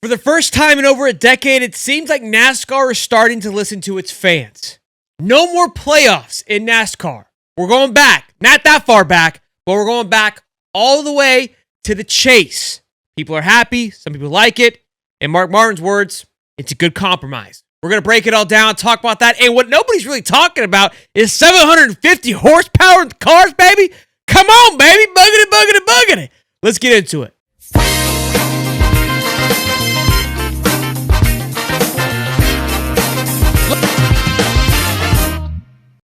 For the first time in over a decade, it seems like NASCAR is starting to listen to its fans. No more playoffs in NASCAR. We're going back, not that far back, but we're going back all the way to the chase. People are happy, some people like it. In Mark Martin's words, it's a good compromise. We're going to break it all down, talk about that. And what nobody's really talking about is 750 horsepower in the cars, baby. Come on, baby. Bugging it, bugging it, bugging it. Let's get into it.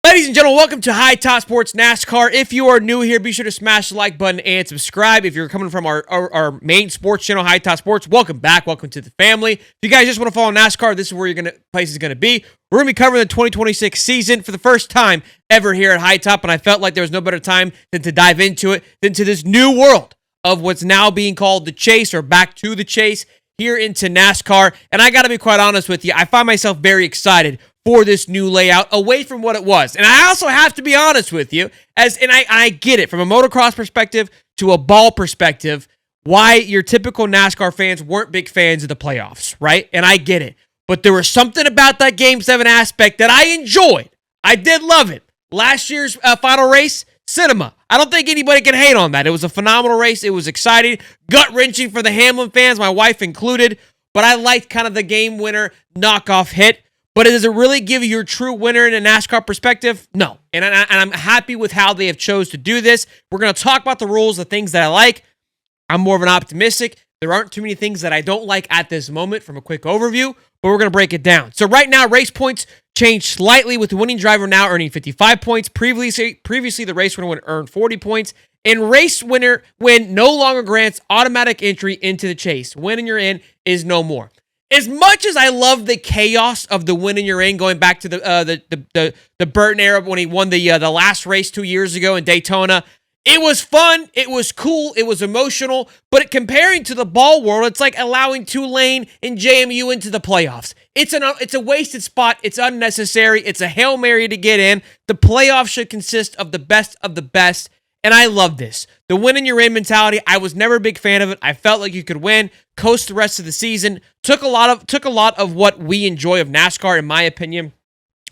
Ladies and gentlemen, welcome to High Top Sports NASCAR. If you are new here, be sure to smash the like button and subscribe. If you're coming from our main sports channel, High Top Sports, welcome back. Welcome to the family. If you guys just want to follow NASCAR, this is where place is going to be. We're going to be covering the 2026 season for the first time ever here at High Top, and I felt like there was no better time than to dive into it than to this new world of what's now being called the chase or back to the chase here into NASCAR. And I got to be quite honest with you, I find myself very excited for this new layout away from what it was. And I also have to be honest with you, I get it from a motocross perspective to a ball perspective, why your typical NASCAR fans weren't big fans of the playoffs, right? And I get it. But there was something about that Game 7 aspect that I enjoyed. I did love it. Last year's final race, cinema. I don't think anybody can hate on that. It was a phenomenal race. It was exciting, gut-wrenching for the Hamlin fans, my wife included. But I liked kind of the game winner knockoff hit. But does it really give you your true winner in a NASCAR perspective? No. And I'm happy with how they have chose to do this. We're going to talk about the rules, the things that I like. I'm more of an optimistic. There aren't too many things that I don't like at this moment from a quick overview, but we're going to break it down. So right now, race points changed slightly with the winning driver now earning 55 points. Previously the race winner would earn 40 points. And race winner win no longer grants automatic entry into the chase. Winning you're in is no more. As much as I love the chaos of the win and you're in, going back to the Burton era when he won the last race 2 years ago in Daytona, it was fun, it was cool, it was emotional. But comparing to the ball world, it's like allowing Tulane and JMU into the playoffs. It's a wasted spot. It's unnecessary. It's a Hail Mary to get in. The playoffs should consist of the best of the best. And I love this. The win and you're in mentality, I was never a big fan of it. I felt like you could win, coast the rest of the season. Took a lot of what we enjoy of NASCAR, in my opinion,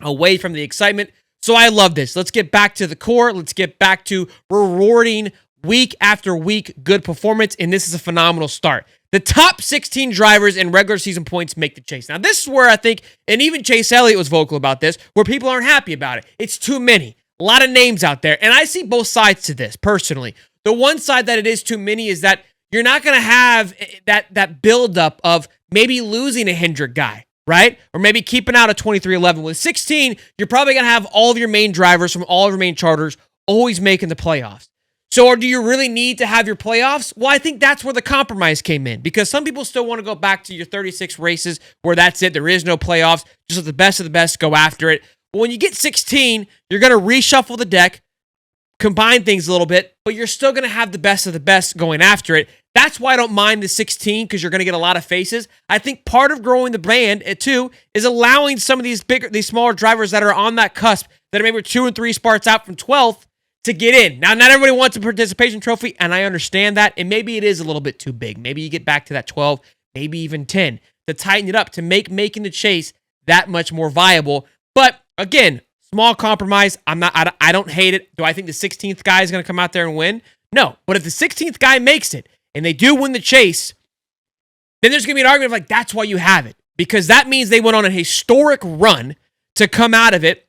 away from the excitement. So I love this. Let's get back to the core. Let's get back to rewarding week after week good performance. And this is a phenomenal start. The top 16 drivers in regular season points make the chase. Now, this is where I think, and even Chase Elliott was vocal about this, where people aren't happy about it. It's too many. A lot of names out there, and I see both sides to this, personally. The one side that it is too many is that you're not going to have that buildup of maybe losing a Hendrick guy, right? Or maybe keeping out a 23-11. With 16, you're probably going to have all of your main drivers from all of your main charters always making the playoffs. So, or do you really need to have your playoffs? Well, I think that's where the compromise came in, because some people still want to go back to your 36 races where that's it. There is no playoffs. Just let the best of the best go after it. But when you get 16, you're going to reshuffle the deck, combine things a little bit, but you're still going to have the best of the best going after it. That's why I don't mind the 16, because you're going to get a lot of faces. I think part of growing the brand, too, is allowing some of these smaller drivers that are on that cusp, that are maybe 2 and 3 spots out from 12th, to get in. Now, not everybody wants a participation trophy, and I understand that, and maybe it is a little bit too big. Maybe you get back to that 12, maybe even 10, to tighten it up, to make making the chase that much more viable. But again, small compromise. I don't hate it. Do I think the 16th guy is going to come out there and win? No. But if the 16th guy makes it and they do win the chase, then there's going to be an argument of like, that's why you have it. Because that means they went on a historic run to come out of it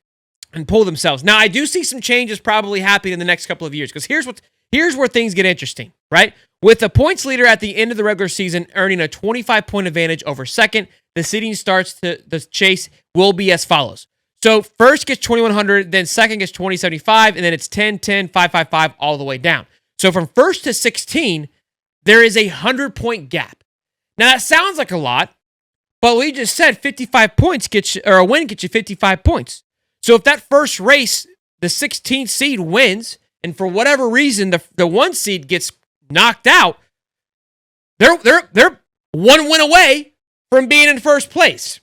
and pull themselves. Now, I do see some changes probably happening in the next couple of years, because here's where things get interesting, right? With the points leader at the end of the regular season earning a 25-point advantage over second, the seeding starts to the chase will be as follows. So first gets 2,100, then second gets 2,075, and then it's 10, 10, 5, 5, 5, all the way down. So from first to 16, there is a 100-point gap. Now that sounds like a lot, but we just said 55 points gets you, or a win gets you 55 points. So if that first race, the 16th seed wins, and for whatever reason the 1 seed gets knocked out, they're one win away from being in first place.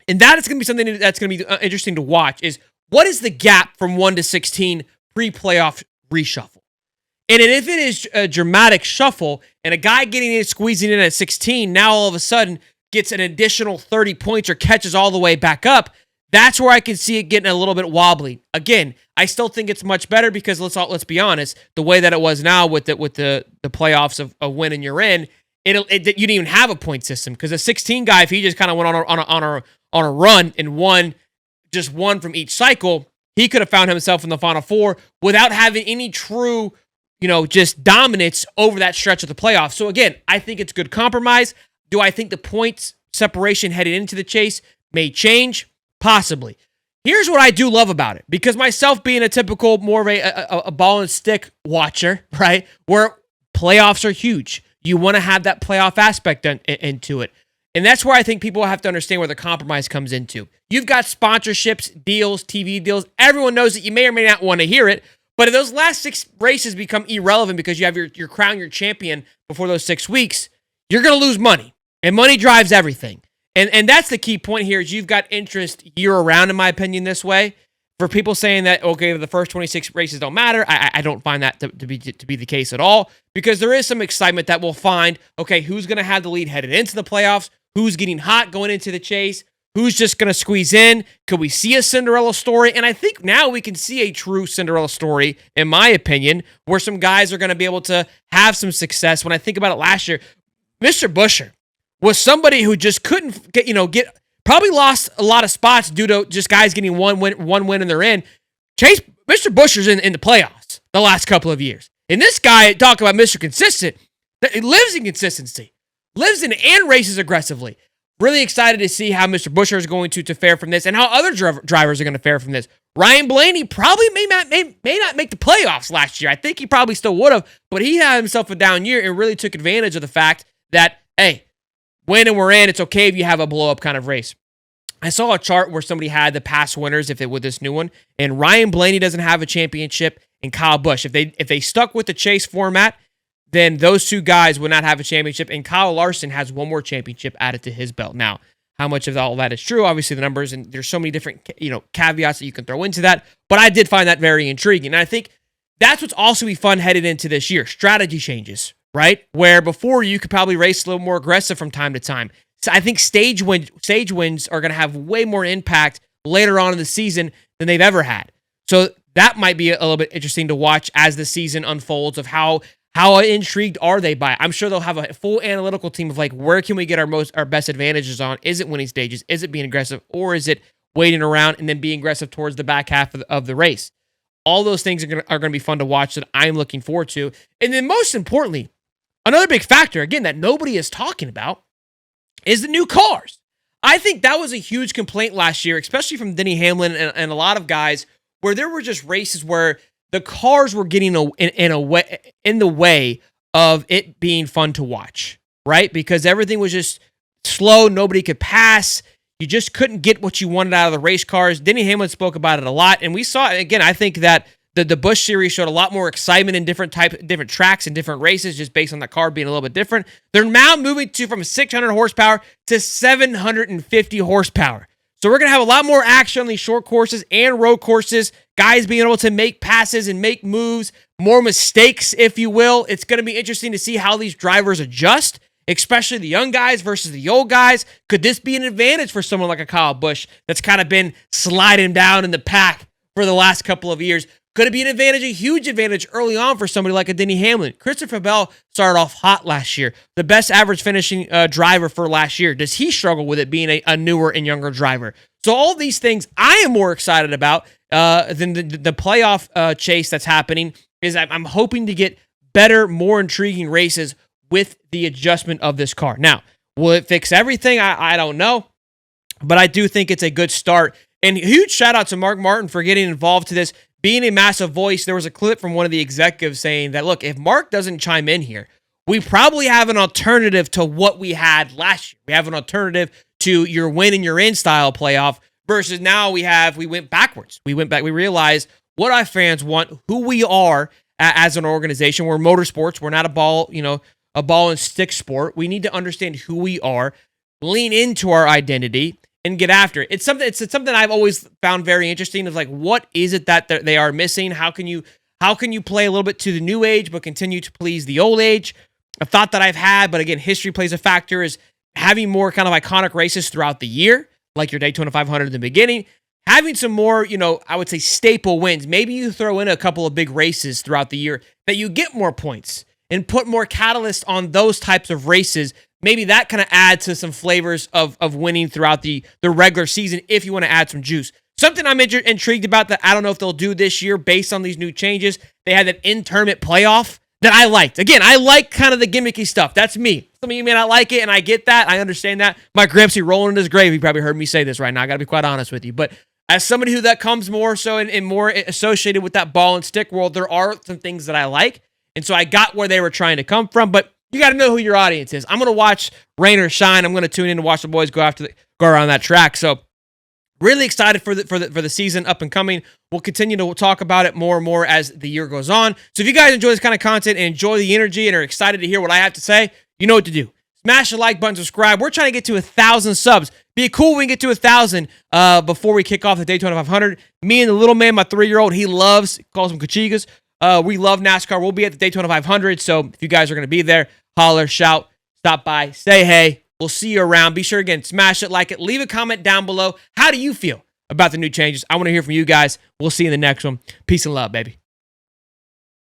And that is going to be something that's going to be interesting to watch, is what is the gap from 1 to 16 pre-playoff reshuffle? And if it is a dramatic shuffle and a guy getting in, squeezing in at 16, now all of a sudden gets an additional 30 points or catches all the way back up, that's where I can see it getting a little bit wobbly. Again, I still think it's much better because let's be honest, the way that it was now with the playoffs of a win and you're in, you didn't even have a point system because a 16 guy, if he just kind of went on a run and won from each cycle, he could have found himself in the Final Four without having any true, just dominance over that stretch of the playoffs. So again, I think it's good compromise. Do I think the points separation headed into the chase may change? Possibly. Here's what I do love about it, because myself being a typical more of a ball and stick watcher, right, where playoffs are huge. You want to have that playoff aspect into it. And that's where I think people have to understand where the compromise comes into. You've got sponsorships, deals, TV deals. Everyone knows that you may or may not want to hear it, but if those last 6 races become irrelevant because you have your crown, your champion before those 6 weeks, you're going to lose money. And money drives everything. And that's the key point here is you've got interest year-round, in my opinion, this way. For people saying that, okay, the first 26 races don't matter, I don't find that to be the case at all, because there is some excitement that we'll find, okay, who's going to have the lead headed into the playoffs, who's getting hot going into the chase, who's just going to squeeze in, could we see a Cinderella story? And I think now we can see a true Cinderella story, in my opinion, where some guys are going to be able to have some success. When I think about it last year, Mr. Buscher was somebody who just couldn't get probably lost a lot of spots due to just guys getting one win and they're in. Mr. Buscher's in the playoffs the last couple of years. And this guy, talk about Mr. Consistent, he lives in consistency, lives in and races aggressively. Really excited to see how Mr. Buscher is going to fare from this and how other drivers are going to fare from this. Ryan Blaney probably may not make the playoffs last year. I think he probably still would have, but he had himself a down year and really took advantage of the fact that, hey, win and we're in. It's okay if you have a blow-up kind of race. I saw a chart where somebody had the past winners with this new one, and Ryan Blaney doesn't have a championship, and Kyle Busch. If they stuck with the chase format, then those two guys would not have a championship, and Kyle Larson has one more championship added to his belt. Now, how much of all that is true? Obviously, the numbers, and there's so many different caveats that you can throw into that, but I did find that very intriguing, and I think that's what's also be fun headed into this year. Strategy changes. Right? Where before you could probably race a little more aggressive from time to time. So I think stage wins are going to have way more impact later on in the season than they've ever had. So that might be a little bit interesting to watch as the season unfolds of how intrigued are they by it. I'm sure they'll have a full analytical team of where can we get our best advantages on? Is it winning stages? Is it being aggressive? Or is it waiting around and then being aggressive towards the back half of the race? All those things are going to be fun to watch that I'm looking forward to. And then most importantly, another big factor, again, that nobody is talking about is the new cars. I think that was a huge complaint last year, especially from Denny Hamlin and a lot of guys, where there were just races where the cars were getting in the way of it being fun to watch, right? Because everything was just slow. Nobody could pass. You just couldn't get what you wanted out of the race cars. Denny Hamlin spoke about it a lot, and we saw it. Again, I think that the Busch series showed a lot more excitement in different tracks and different races just based on the car being a little bit different. They're now moving from 600 horsepower to 750 horsepower. So we're going to have a lot more action on these short courses and road courses, guys being able to make passes and make moves, more mistakes, if you will. It's going to be interesting to see how these drivers adjust, especially the young guys versus the old guys. Could this be an advantage for someone like a Kyle Busch that's kind of been sliding down in the pack for the last couple of years? Could it be an advantage, a huge advantage early on for somebody like a Denny Hamlin? Christopher Bell started off hot last year, the best average finishing driver for last year. Does he struggle with it being a newer and younger driver? So all these things I am more excited about than the playoff chase that's happening is I'm hoping to get better, more intriguing races with the adjustment of this car. Now, will it fix everything? I don't know, but I do think it's a good start. And huge shout out to Mark Martin for getting involved to this. Being a massive voice, there was a clip from one of the executives saying that, look, if Mark doesn't chime in here, we probably have an alternative to what we had last year. We have an alternative to your win and your in style playoff versus now we went backwards. We realized what our fans want, who we are as an organization. We're motorsports. We're not a ball and stick sport. We need to understand who we are, lean into our identity, and get after it. It's something I've always found very interesting of what is it that they are missing? How can you How can you play a little bit to the new age, but continue to please the old age? A thought that I've had, but again, history plays a factor, is having more kind of iconic races throughout the year, like your Daytona 500 in the beginning. Having some more, I would say staple wins. Maybe you throw in a couple of big races throughout the year that you get more points and put more catalyst on those types of races. Maybe that kind of adds to some flavors of winning throughout the regular season if you want to add some juice. Something I'm intrigued about that I don't know if they'll do this year based on these new changes. They had that in-tournament playoff that I liked. Again, I like kind of the gimmicky stuff. That's me. Some of you may not like it, and I get that. I understand that. My Grampsy rolling in his grave. He probably heard me say this right now. I got to be quite honest with you. But as somebody who that comes more so and more associated with that ball and stick world, there are some things that I like. And so I got where they were trying to come from. But you got to know who your audience is. I'm going to watch rain or shine. I'm going to tune in to watch the boys go around that track. So really excited for the season up and coming. We'll continue to talk about it more and more as the year goes on. So if you guys enjoy this kind of content and enjoy the energy and are excited to hear what I have to say, you know what to do. Smash the like button, subscribe. We're trying to get to 1,000 subs. Be cool when we get to 1,000 before we kick off the Daytona 500. Me and the little man, my 3-year-old, he calls them Cachigas. We love NASCAR. We'll be at the Daytona 500. So if you guys are going to be there, holler, shout, stop by, say hey. We'll see you around. Be sure, again, smash it, like it. Leave a comment down below. How do you feel about the new changes? I want to hear from you guys. We'll see you in the next one. Peace and love, baby.